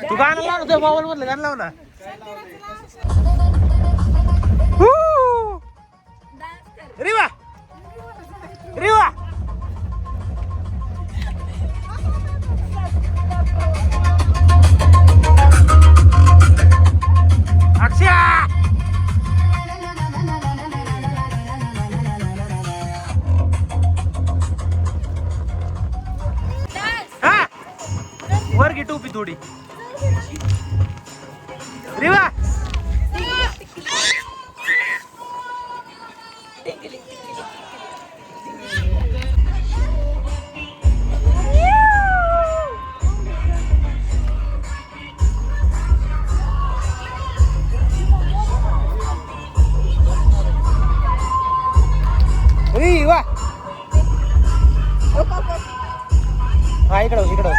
तू गाणं लाव ना, मोबाईल मधलं गाणं लाव ना. रिवा रिवा अक्षय हा वर घे टोपी थोडी. रिवा रिवा हा इकडं इकडं.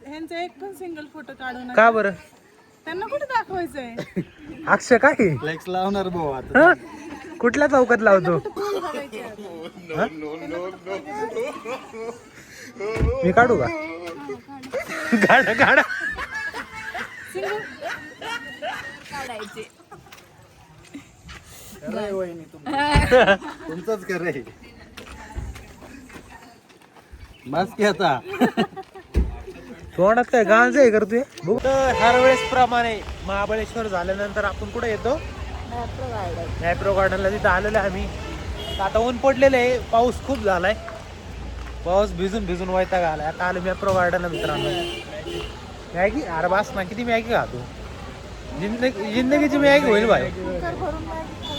ह्यांचा एक पण सिंगल फोटो काढू नका. का बरं? त्यांना कुठे दाखवायचंय? अक्षय काय फ्लेक्स लावणार भाऊ आता. कुठल्या चौकात लावतो? मी काढू का? गाडा गाडा काढायचे. तुमचंच करे बस की आता. तोंडात काय गांज आहे करतोय. हर वेळेस प्रमाणे महाबळेश्वर झाल्यानंतर आपण कुठे येतो? मॅप्रो गार्डनला. तिथं आलेलो आहे आम्ही. आता ऊन पडलेलं आहे, पाऊस खूप झालाय, पाऊस भिजून भिजून वैताग आलाय. आता आलो मॅप्रो गार्डनला मित्रांनो. मॅगी अरे बास ना, किती मॅगी खातो? जिंदगीची मॅगी होईल भाई.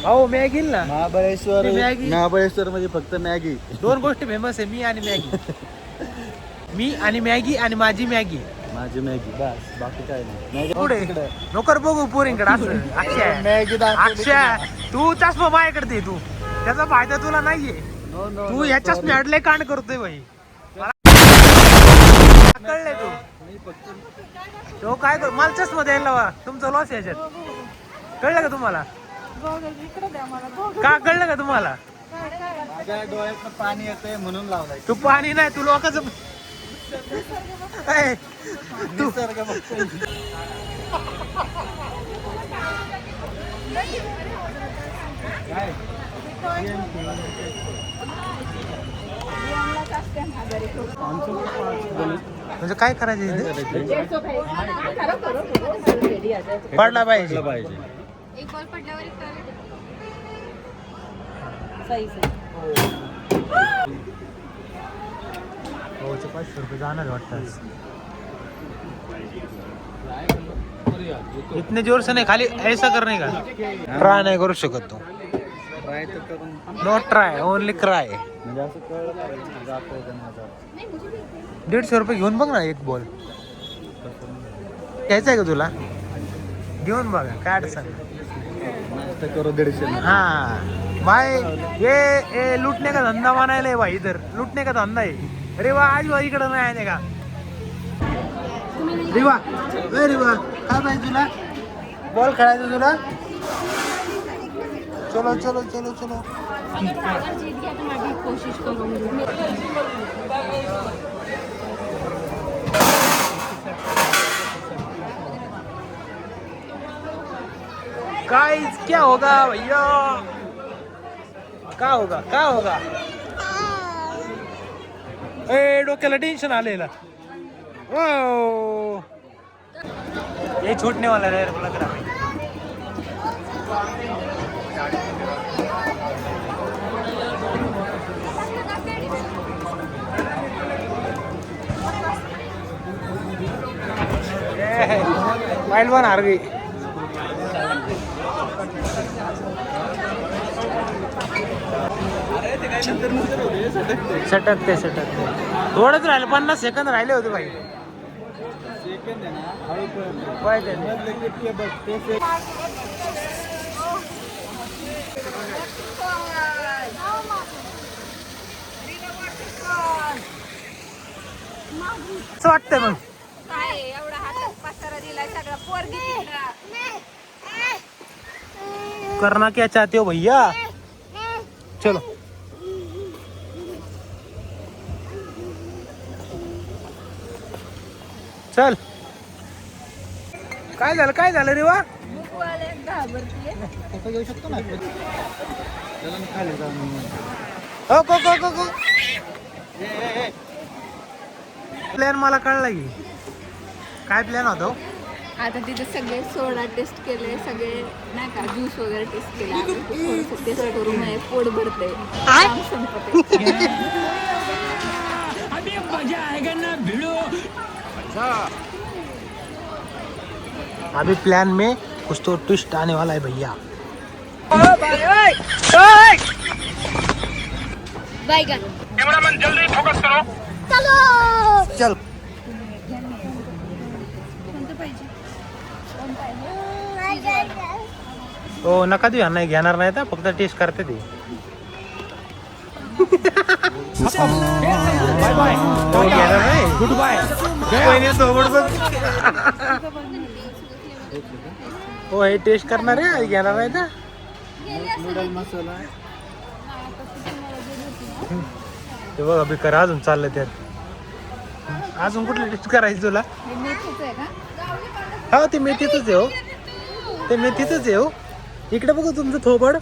हो मॅगी ना. महाबळेश्वर म्हणजे फक्त मॅगी. दोन गोष्टी फेमस आहे, मी आणि मॅगी. मी आणि मॅगी आणि माझी मॅगी. माझी मॅगी बस, बाकी काय नाही. पुढे नोकर बघू पोरींकडे असं. अक्षय मॅगी अक्षय तू चष्मा माझ्याकडे दे. तू त्याचा फायदा तुला नाहीये. तू ह्या चष्म्याडले कांड करतोय भाई. कळलंय तू? तो काय कर, मला चष्मा द्यायला वा. तुमचा लॉस याच्यात. कळलं का तुम्हाला? का कळलं का तुम्हाला? माझ्या डोळ्यात पाणी येतंय म्हणून लावलाय. तू पाणी नाही, तू लोकांचं तू म्हणजे काय करायचं? पडला पाहिजे. एक बॉल पडल्यावर हो 500 रुपये जाणार वाटतं. इतने जोर से नाही खाली ऐसा करणे का? ट्राय नाही करू शकत तू. ट्राय तर करून. Not try, only cry. म्हणजे असं कळलं जातोय का माझा. 150 रुपये घेऊन बघ ना एक बॉल. घ्यायचं आहे का तुला? घेऊन बघा, काय अडचण. करो 150. हाँ भाई ये लूटने का धंधा बनायला है भाई. इधर लूटने का धंदा है. अरे वा आज भाई इकडं नाही आहे का? रिवा रिवा काय पाहिजे तुला? बॉल खेळायचं तुला? चलो चलो चलो चलो. जीत गया तो मैं भी कोशिश करूंगी. गाइस क्या होगा भैया? क्या होगा क्या होगा? ए डोक्याला टेन्शन आलेला. ओ ये छूटने वाला है लग रहा है. पहिलवान हार गई. सटकते थोडंच राहिलं 50 सेकंद राहिले होते भाई. सेकंड आहे ना हळू पळत पाहिजे बघ ते असं वाटतंय मग. काय एवढा हातात पसारा दिलाय सगळा पोरगी करना क्या चाहते हो भैया. चलो चल. काय झालं रे वा. फोटो घेऊ शकतो ना चला ना खाली जाऊन हो प्लॅन मला कळला की काय प्लॅन होता. आता तिथे सगळे सोडा टेस्ट केले सगळे नाही का ज्यूस वगैरे टेस्ट केले टेस्ट करून नाही पोट भरते काम संपते. अभी प्लान में कुछ तो ट्विस्ट आने वाला है भैया. बैगन जल्दी फोकस करो. चल. हो नका देऊ नाही घेणार नाही तर फक्त टेस्ट करते ते. Bye bye. घेणार नाही. Goodbye. हो हे टेस्ट करणार आहे घेणार नाही तर. नूडल मसाला ते बघ अभि करा अजून चाललं त्यात. अजून कुठलं टेस्ट करायचं तुला. हो ते मेथीतच आहे हो. ते मेथीतच आहे हो. इकडे बघू तुमचं थोबड.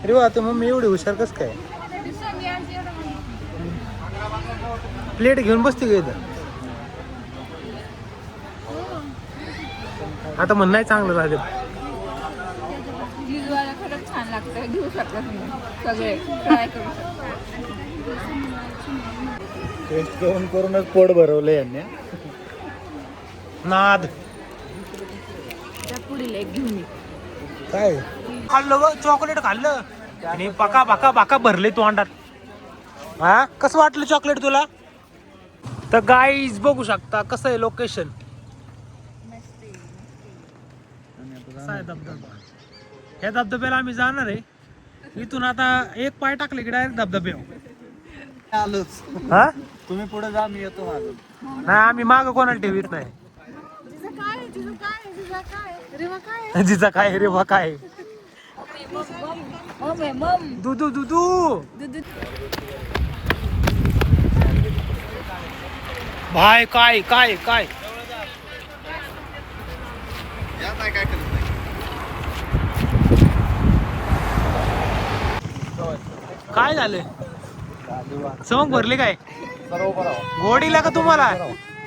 अरे वा तर मम्मी एवढी हुशार कस काय. प्लेट घेऊन बसते का इथं. आता म्हण नाही चांगलं राहते. खरंच छान लागतं घेऊ शकता तुम्ही सगळे ट्राय करू शकता. टेस्ट करूनच पोट भरवलं यांनी. नाद त्या पुढील एक घेऊन ये. काय खाल्लं ग चॉकलेट खाल्लं आणि पाका भरले तोंडात. हा कसं वाटलं चॉकलेट तुला. तर गाईज बघू शकता कसं आहे लोकेशन. धबधबा ह्या धबधब्याला आम्ही जाणार आहे. इथून आता एक पाय टाकले की डायरेक्ट धबधब्यावर. आलोच. हा तुम्ही पुढे जा मी येतो मागं. नाही आम्ही माग कोणाला ठेवीत नाही. जिचा काय रे बा काय. दुदू भाई काय काय काय काय करत नाही. काय झालं. चमक भरली काय जरा उभं राहा. गोडीला का तुम्हाला.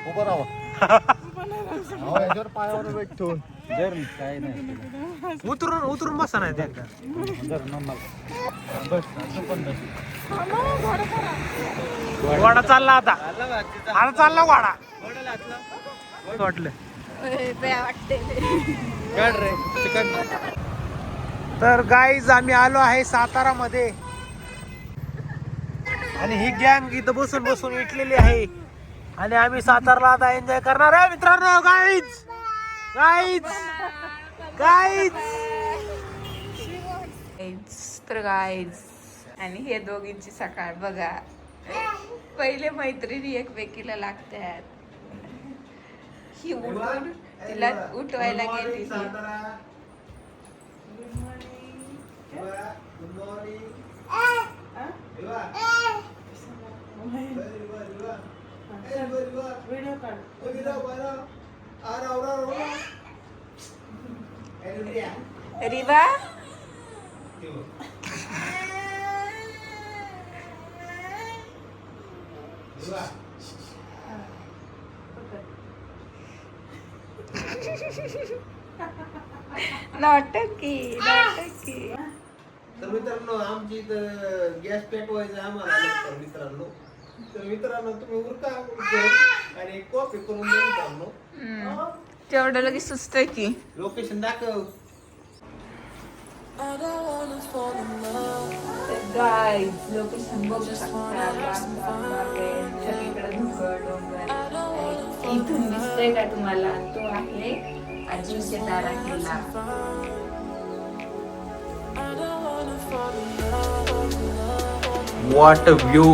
उभं राहा. याच्यावर पायावर वेट ठेवून जर काय नाही उतरून बसा नाही त्या. बस असं पण वाडा चालला आता चालला वाडा. वाटलं वाटते काढ रे चिकन. तर गाईज आम्ही आलो आहे सातारा मध्ये आणि ही गँग इथं बसून विटलेली आहे आणि आम्ही सातारला आता एन्जॉय करणार आहे मित्रांनो. गाईज तर गाईज आणि हे दोघींची सकाळ बघा. पहिले मैत्रिणी एकमेकीला लागतात. ही उठून तिला उठवायला गेली. रिवा नाटकी. तर मित्रांनो आमची इथं गॅस पेटवायचं आम्हाला मित्रांनो. तर मित्रांनो तुम्ही उरका डायरेक्ट कॉपी करून देऊ. तेवढं लगेच सुचतंय की. लोकेशन दाखव. गाईज लोकेशन बघू शकता. सगळीकडे धुकं डोंगर. इथून दिसतंय का तुम्हाला? तो आहे अजिंक्यतारा किल्ला. What a view.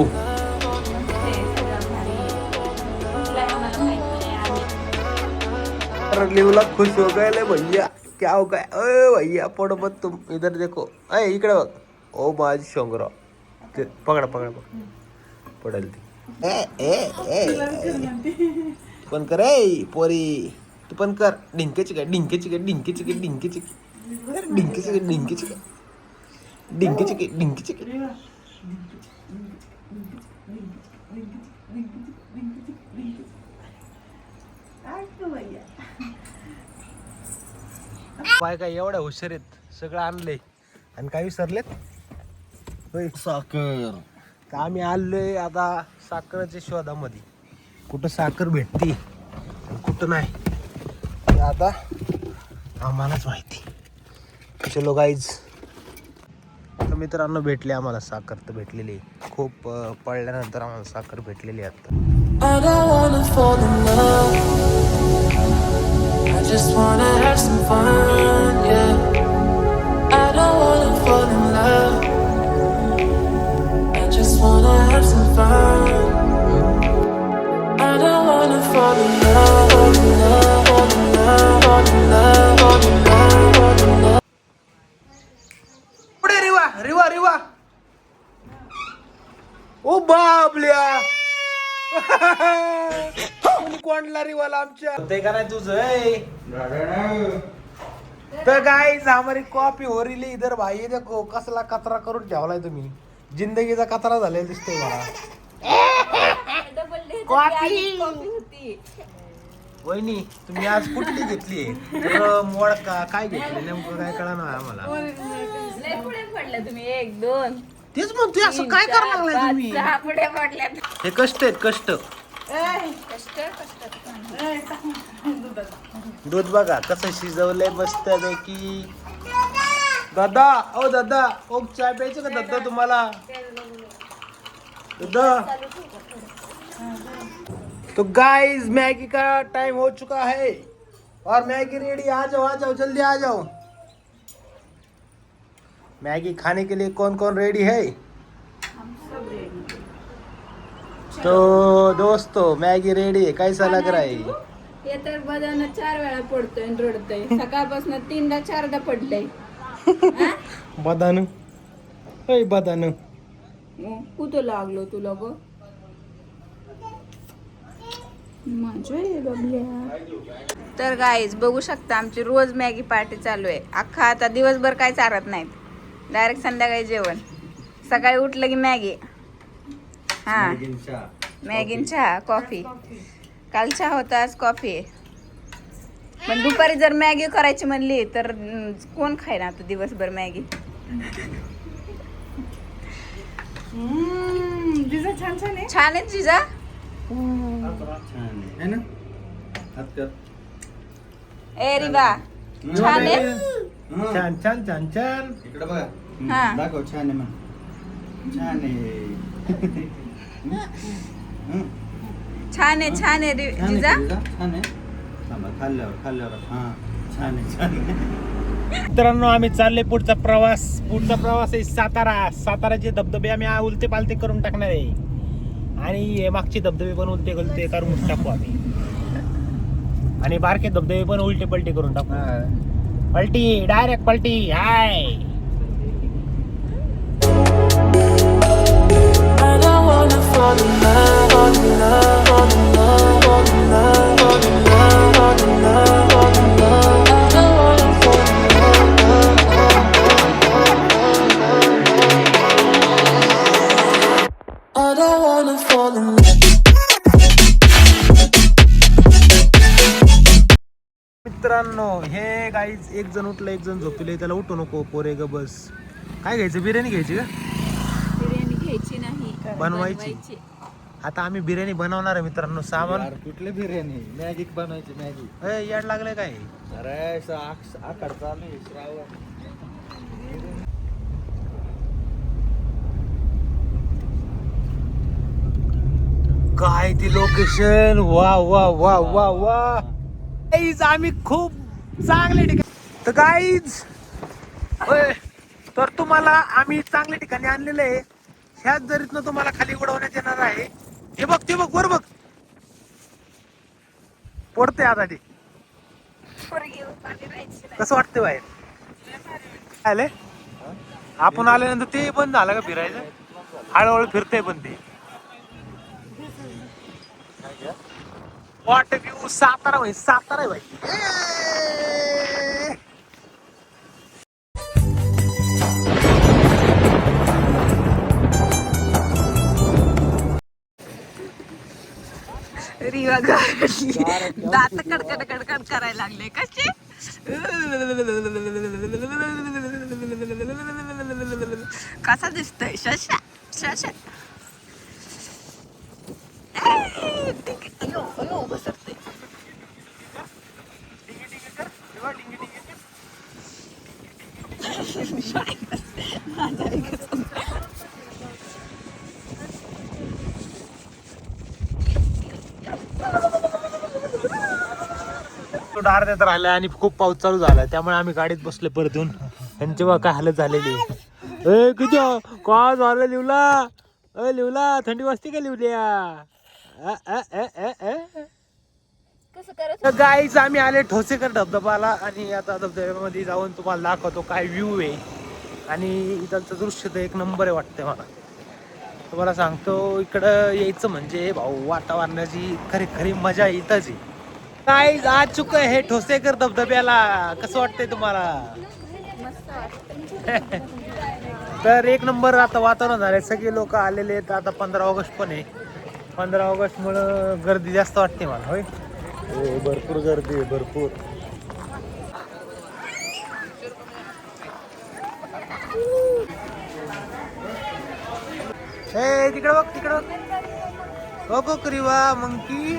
लिवला खुश हो गए भैया. क्या हो गया? अरे भैया पडो मत तुम. इधर देखो. अय इकडे बघ. ओ माझी शोंगरा. ते पकडा पकडा पडेल ती. पण कर पोरी. तू पण कर. डिंकेची काय डिंकेची काय डिंकेची काय डिंकेची डिंकेची काय डिंकेची काय डिंकेची काय डिंकेची काय. पाय काय एवढ्या हुशार आहेत. सगळं आणलंय आणि काही विसरलेत. होय साखर. तर आम्ही आलोय आता साखरेच्या शोधामध्ये. कुठं साखर भेटते आणि कुठं नाही ते आता आम्हालाच माहिती. चलो गाईज. तर मित्रांनो भेटले आम्हाला साखर. तर भेटलेली खूप पडल्यानंतर आम्हाला साखर भेटलेली आता. I don't wanna fall in love. I just wanna have some fun, yeah. I don't wanna fall in love. I just wanna have some fun. I don't wanna fall in love, fall in love, fall in love, fall in love, fall in love, fall in love. पुढे रिवा रिवा रिवा. ओ बाबल्या. कोणला रिवाला आमच्या ते का नाही तुझं. तर guys हमारी coffee हो रही इधर भाई. देखो कसला कचरा करून ठेवलाय तुम्ही. जिंदगीचा कचरा झालेला दिसतोय मला. कॉफी होती. वहिनी तुम्ही आज कुठली घेतली? मोडका काय घेतली नेमकं काय कळा ना आम्हाला. लय पुढे पडलं तुम्ही. 1 2 तेच म्हणतोय असं काय करायला लागलाय तुम्ही. 6 पुढे पडल्यात. हे कष्ट आहेत कष्ट. दूध बघा कसं शिजवलंय मस्त पैकी. दादा ओ दादा ओ चाय प्यायचं का दादा तुम्हाला? दादा. तो गाइस मैगी का टाइम हो चुका है और मैगी रेडी. आ जाओ जल्दी आ जाओ. मैगी खाने के लिए कौन कौन रेडी है? तो दोस्तों मैगी रेडी है. कैसा लग रहा है? हे तर बदाना 4 वेळा पडतोय आणि रडतोय. सकाळपासून 3दा 4दा पडलंय. बदान बदान कुठं लागलो तुला ग? तर गाईज बघू शकता आमची रोज मॅगी पार्टी चालू आहे. अख्खा आता दिवसभर काय चालत नाहीत. डायरेक्ट संध्याकाळी जेवण. सकाळी उठलं की मॅगी. हा मॅगी चहा कॉफी. काल चहा होता आज कॉफी. पण दुपारी जर मॅगी करायची म्हणली तर कोण खाईल आता दिवसभर मॅगी. जिजा छान छान आहे. छान आहे जिजा. है ना. हात कर. ए रिवा छान आहे. छान छान छान छान. इकडे बघा. हा. दाखव. छान आहे म्हण. छान आहे. छान आहे छान आहे जिजा. छान आहे. थांबा खाल्ल्यावर हा छान आहे. मित्रांनो आम्ही चालले पुढचा प्रवास आहे साताराचे धबधबे आम्ही उलटे पालते करून टाकणार आहे. आणि मागचे धबधबे पण उलटे गलते करून टाकू आम्ही. आणि बारके धबधबे पण उलटे पलटे करून टाकू. पलटी डायरेक्ट पलटी. हाय I don't wanna fall in love, fall in love, fall in love, fall in love, fall in love, fall in love, fall in love. I don't wanna fall in love. I don't wanna fall in love. मित्रांनो हे guys एक जण उठलं एक जण झोपले. त्याला उठू नको पोरे ग बस. काय घ्यायचं? बिर्याणी घ्यायची का? बिर्याणी घ्यायची नाही बनवायची. आता आम्ही बिर्याणी बनवणार आहे मित्रांनो. सामान यार कुठली बिर्याणी मॅगी बनवायची मॅगी. याड लागले काय? अरे आखाड चालू आहे, श्रावण. काय ती लोकेशन, वा वा वा वा वा. गाईज आम्ही खूप चांगले ठिकाणी. तर गाईज तर तुम्हाला आम्ही चांगल्या ठिकाणी आणलेले आहे. ह्याच जरीतनं तुम्हाला खाली उडवण्यात येणार आहे. हे बघ ते बघ वर बघ पडते आता ते. कसं वाटतं बाहेर आले? आपण आल्यानंतर ते बंद झालं का फिरायचं? हळूहळू फिरतंय पण ते. वॉटर व्ह्यू सातारा भाई, सातारा आहे भाई. रिवा दात कडकड कडकड करायला लागले कसे. कसा दिसतोय शशा शशा. बसरते तो डार देत राहिलाय आणि खूप पाऊस चालू झालाय, त्यामुळे आम्ही गाडीत बसले परत येऊन. त्यांची बघा काय हालत झालेली. किती काय झालं लिवला? लिवला थंडी वाजते का लिवल्या? गाईच आम्ही आले ठोसेकर धबधबाला आणि आता धबधब्यामध्ये जाऊन तुम्हाला दाखवतो काय व्ह्यू आहे. आणि इथलचं दृश्य तर एक नंबर आहे वाटतंय मला. तुम्हाला सांगतो इकडं यायचं म्हणजे भाऊ वातावरणाची खरी खरी मजा इथंच आहे. गाईज आज चुक हे ठोसेकर धबधब्याला. कसं वाटतंय तुम्हाला? तर एक नंबर आता वातावरण झालंय. सगळे लोक आलेले आहेत. आता 15 ऑगस्ट पण आहे. 15 ऑगस्ट मुळे गर्दी जास्त वाटते मला. होय भरपूर गर्दी आहे भरपूर. हे तिकडे बघ तिकडे बघ. बघ करीवा मंकी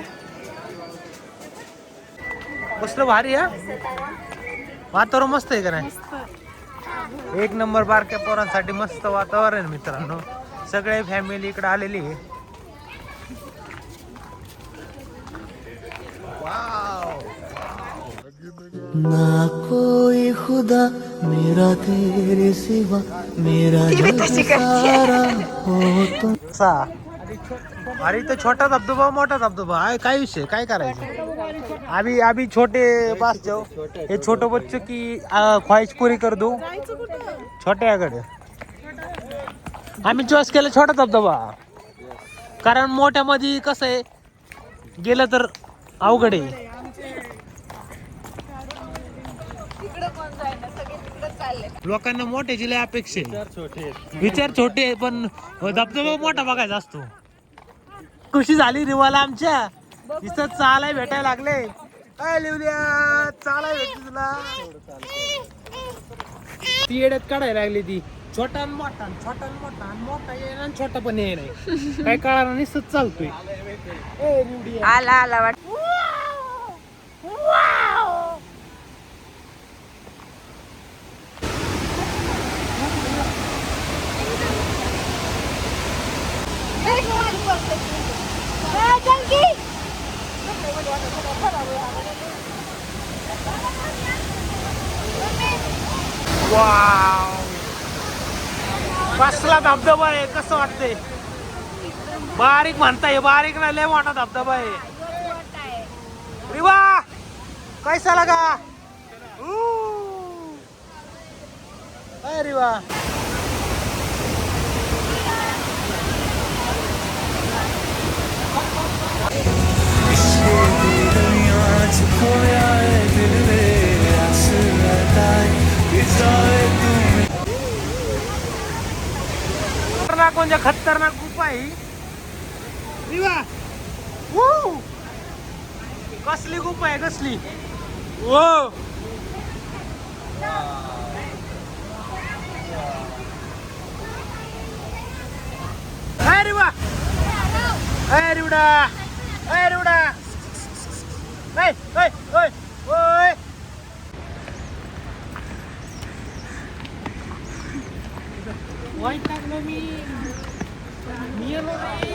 कसलं भारी आहे. वातावरण मस्त आहे का नाही? एक नंबर. बारक्या पोरांसाठी मस्त वातावरण मित्रांनो. सगळे फॅमिली इकडे आलेली आहे. ना कोई खुदा मेरा तेरे सिवा मेरा जग सारा हो तुम. अरे इथं छोटा धबधबा मोठा धबधबा आहे. काय विषय काय करायचं? अभी छोटे पास जाओ. हे छोटं बच्चों की ख्वाहिश पुरी कर दो. छोट्याकडे आम्ही चॉईस केलं छोटा धबधबा. कारण मोठ्यामध्ये कसं आहे गेलं तर अवघड आहे. लोकांना मोठ्याची लय अपेक्षा आहे. विचार छोटे आहे पण धबधबा मोठा बघायचा असतो. खुशी झाली रिवाला आमच्या. इथं चालाय भेटायला लागले. काय लिवल्या चालाय भेटली तुला. ती येड्यात काढायला लागली ती. छोटा मोठा छोटा मोठा मोठा येणार आणि छोटा पण ये नाही. काय कळणार नाही सच चालतोय. आला आला वाट. वाव कसला धबधबा आहे. कसं वाटतंय? बारीक म्हणताय बारीक नाही लय मोठा धबधबा आहे. रिवा कैसा लगा? अरे वा खतरनाक म्हणजे खतरनाक गुफा आहे. कसली गुफा आहे कसली. ओ अरे वा ए रिवडा, ए रिवडा, ए, ओय, ओय, ओय. वैतागलो मी येलो रे.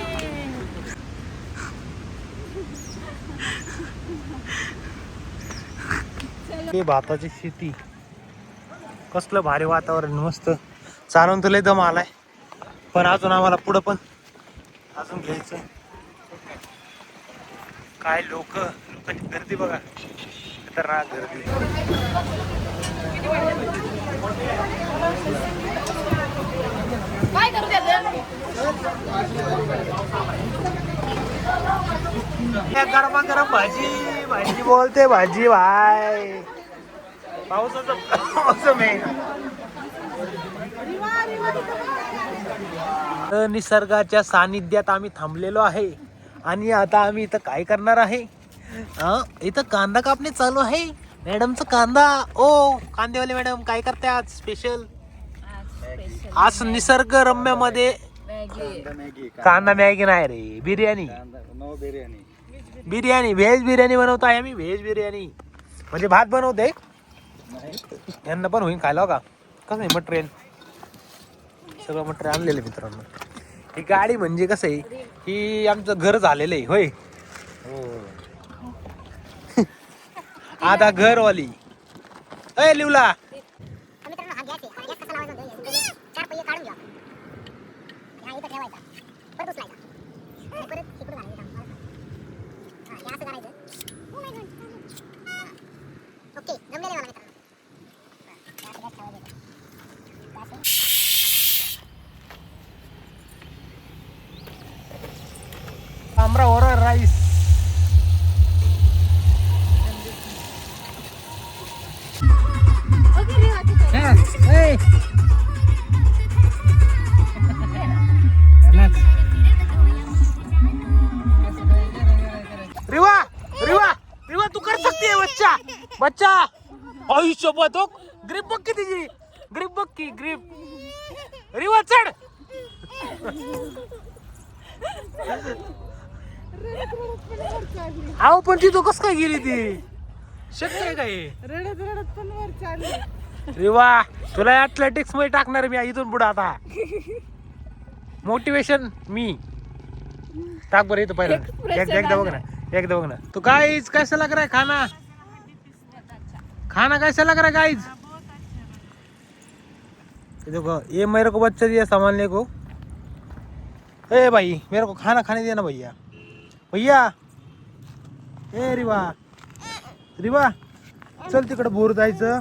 हे भाताची शेती, कसलं भारी वातावरण, मस्त. चालून तुला दम आलाय, पण अजून आम्हाला पुढं पण अजून घ्यायचं. काय लोकांची गर्दी बघा, खतरनाक गर्दी. गरमा गरम भाजी, भाजी बोलते भाजी भाई. पावसाचं मौसम आहे. निसर्गाच्या सानिध्यात आम्ही थांबलेलो आहे आणि आता आम्ही इथं काय करणार आहे. इथं कांदा कापणे चालू आहे. मॅडमचा कांदा. ओ कांदेवाले मॅडम काय करते आज स्पेशल? आज निसर्ग रम्यामध्ये कांदा मॅगी नाही रे, बिर्याणी. नो बिर्याणी. बिर्याणी, व्हेज बिर्याणी बनवतो आहे आम्ही. व्हेज बिर्याणी म्हणजे भात बनवते, यांना पण होईल खायला का. कसं आहे मटेरियल, सगळं मटेरियल आणलेलं मित्रांनो. ही गाडी म्हणजे कसं आहे, ही आमचं घर झालेलं आहे होय. आता घरवाली अय लिवला. तांबडा ओरा राईस. रिवा रिवा रिवा तू कर सकती है बच्चा बच्चा. आयुष्य बघ, ग्रिप बघ की तिची, ग्रिप बघ की ग्रिप. रिवा चढ. आहो पण ती तो कस काय गेली ती, शक्य आहे काय? रडत रडत पण वर चालली. रिवा तुला ऍथलेटिक्स मध्ये टाकणार मी इथून पुढे. आता मोटिवेशन मी टाक बरं इथं पहिलं. एकदा बघ ना, एकदा बघ ना. तो गाइस कैसा लग रहा है खाना, खाना कैसा लग रहा है गाइस? देखो ये मेरे को बच्चा दिया संभालने को. ए भाई मेरे को खाना खाने देना भैया, भैया. ए रिवा रिवा चल तिकडे बोर जायचं.